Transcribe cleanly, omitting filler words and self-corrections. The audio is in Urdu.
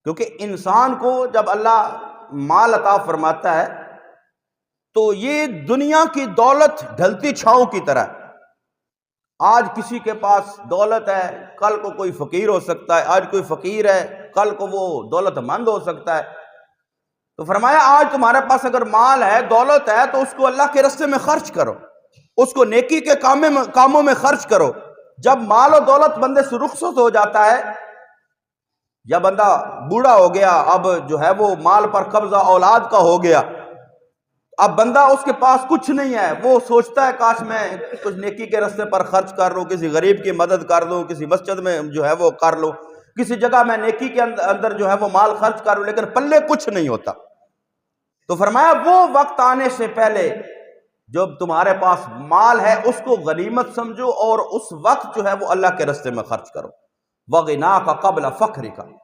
کیونکہ انسان کو جب اللہ مال عطا فرماتا ہے تو یہ دنیا کی دولت ڈھلتی چھاؤں کی طرح ہے۔ آج کسی کے پاس دولت ہے، کل کو کوئی فقیر ہو سکتا ہے، آج کوئی فقیر ہے، کل کو وہ دولت مند ہو سکتا ہے۔ تو فرمایا آج تمہارے پاس اگر مال ہے، دولت ہے، تو اس کو اللہ کے راستے میں خرچ کرو، اس کو نیکی کے کاموں میں خرچ کرو۔ جب مال و دولت بندے سے رخصت ہو جاتا ہے، یا بندہ بوڑھا ہو گیا، اب جو ہے وہ مال پر قبضہ اولاد کا ہو گیا، اب بندہ اس کے پاس کچھ نہیں ہے، وہ سوچتا ہے کاش میں کچھ نیکی کے راستے پر خرچ کر لوں، کسی غریب کی مدد کر لوں، کسی مسجد میں جو ہے وہ کر لوں، کسی جگہ میں نیکی کے اندر جو ہے وہ مال خرچ کر لوں، لیکن پلے کچھ نہیں ہوتا۔ تو فرمایا وہ وقت آنے سے پہلے جب تمہارے پاس مال ہے اس کو غنیمت سمجھو، اور اس وقت جو ہے وہ اللہ کے راستے میں خرچ کرو۔ وَغِنَاكَ قَبْلَ فَقْرِكَ،